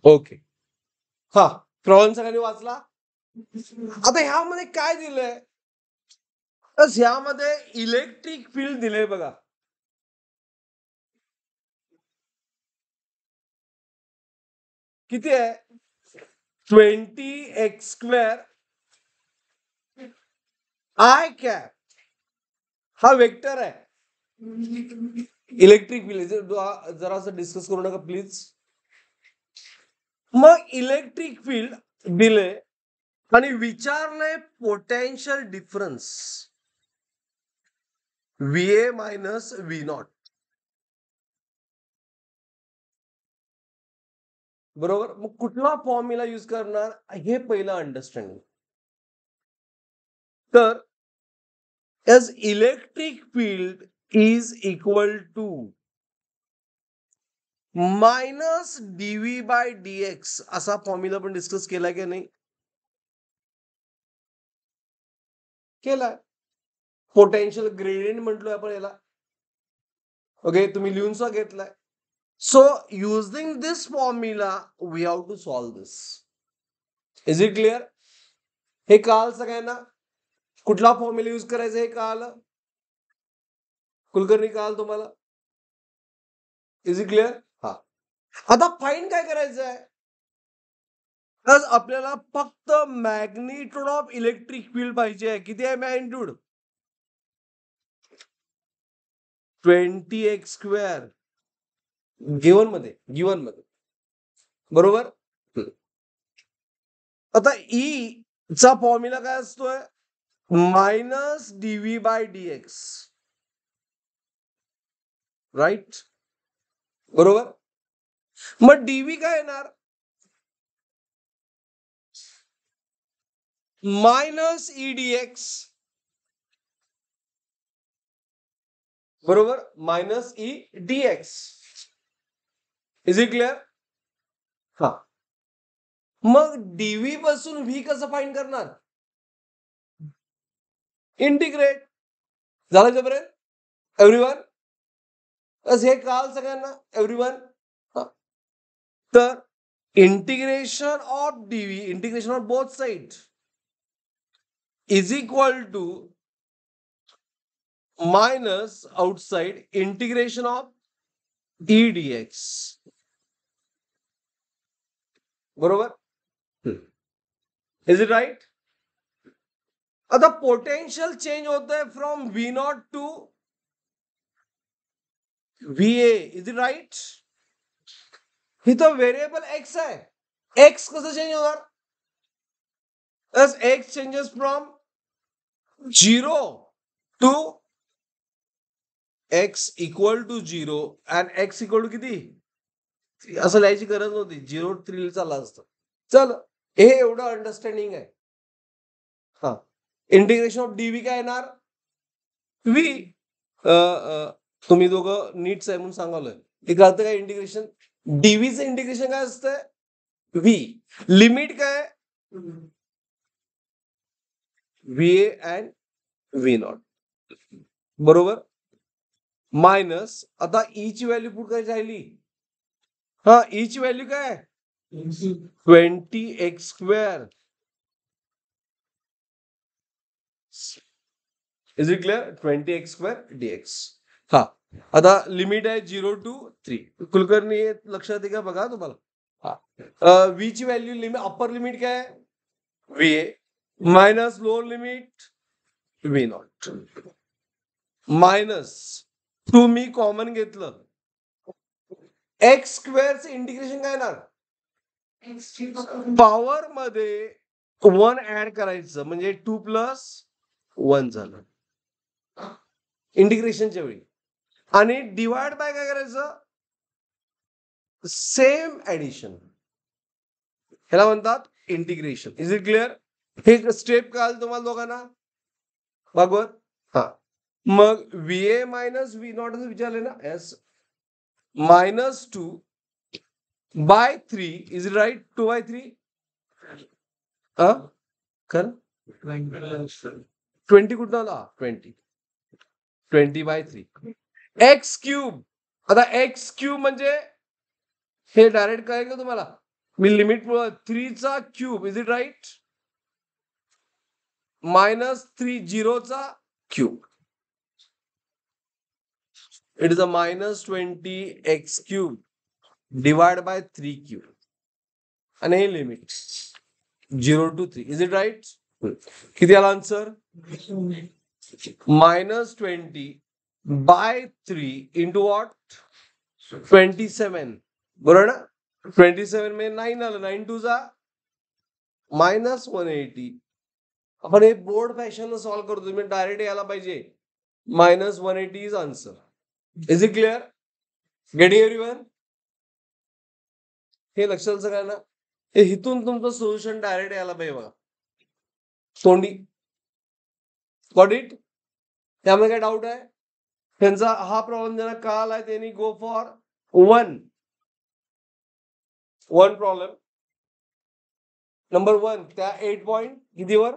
Okay. हा, problem सगळ्यांनी वाचला. आता ह्यामध्ये काय दिलंय, तर ह्यामध्ये इलेक्ट्रिक फील्ड दिलंय बघा. किती आहे? 20x² आय कॅप हा वेक्टर आहे. इलेक्ट्रिक फील्ड जरा असं डिस्कस करू नका प्लीज. मग इलेक्ट्रिक फील्ड दिले आणि विचारलंय potential difference VA minus V0. बरोबर. मग कुठला फॉर्म्युला यूज करणार हे पहिलं अंडरस्टँडिंग. तर as electric field is equal to minus dV by dx असा फॉर्म्युला पण डिस्कस केला की नाही? केलाय. पोटेन्शियल ग्रेडियंट म्हटलोय आपण याला. ओके, तुम्ही लिहून सुद्धा घेतलाय. So using this formula we have to solve this. Is it clear? हे कळालं सगळ्यांना? कुठला फॉर्म्युला यूज करायचा हे कळालं? कुलकर्णी कळालं तुम्हाला? Is it clear? हा. आता फाईंड काय करायचं आहे? तर आपल्याला फक्त मॅग्निट्यूड ऑफ इलेक्ट्रिक फील्ड पाहिजे आहे. किती आहे मॅग्निट्यूड? 20x². गिवन मध्ये बरोबर. आता ई चा फॉर्म्युला काय असतोय? Minus dV by dx. Right? बरोबर. मग dV काय येणार? Minus EDX. बरोबर. Minus EDX. Is it clear? हा. मग dV पासून V कसं फाइंड करणार? इंटिग्रेट. झालं का बरं एव्हरीवन? हे कळालं सगळ्यांना? एव्हरीवन? तर integration of dV, integration of both side is equal to minus outside integration of EDX. बरोबर. Is it right? आता पोटेन्शियल चेंज होतंय from V0 to VA. Is it right? इथं व्हेरिएबल एक्स आहे. X कसं change होणार? X changes from 0 to x equal to 0 and x equal to किती? असं लिहायची गरज नव्हती. 0 3 चालला असतं. चल, हे एवढं अंडरस्टँडिंग आहे. हा. इंटिग्रेशन ऑफ डीव्ही काय येणार? व्ही. तुम्ही दोघं नीट्स आहे म्हणून सांगालोय. हे कळतं काय? इंटिग्रेशन डीव्हीचं इंटिग्रेशन काय असतंय? व्ही. लिमिट काय? VA and V0. बरोबर. मायनस आता ई ची व्हॅल्यू पुढे काय राहिली? हा, ई ची व्हॅल्यू काय? 20x². Is it clear? 20x² dx. हा. आता लिमिट आहे 0 टू 3. कुलकर्णी लक्षात आहे का बघा तुम्हाला? हा. व्ही ची व्हॅल्यू लिमिट, अप्पर लिमिट काय? VA minus lower limit V0 minus तुम्ही कॉमन घेतलं. x² इंटिग्रेशन काय येणार? पॉवर मध्ये 1 ऍड करायचं म्हणजे 2 प्लस 1 झालं इंटिग्रेशनच्या वेळी. आणि डिवाइड बाय काय करायचं? Same addition. ह्याला म्हणतात इंटिग्रेशन. Is it clear? हे स्टेप कळाल तुम्हाला दोघांना? भागवत. हा. मग VA मायनस V0 असं विचारले ना. S minus 2 by 3. Is it right? 2 by 3. कर 20 कुठं आला? 20 बाय 3 x³ आता x³ म्हणजे हे डायरेक्ट कळेल का तुम्हाला? मी लिमिट 3 चा क्यूब इज इट राईट -3 0चा cube it is a -20 x cube divide by 3 cube आणि हे limit 0 to 3 is it right किती आला आन्सर -20 by 3 into what 27 बरोबर ना 27 में 9 आलं 9 2 जा -180 आपण हे बोर्ड फॅशन सॉल्व्ह करतो तुम्ही डायरेक्ट यायला पाहिजे -180 is answer is it clear getting everyone हे लक्षात सगळ्यांना हे इथून तुमचं सोल्युशन डायरेक्ट यायला पाहिजे बघा तोंडी गॉट इट त्यामुळे काय डाऊट आहे त्यांचा हा प्रॉब्लेम ज्यांना कळाला आहे त्यांनी go for one problem number 1 त्या 8 पॉइंट कितीवर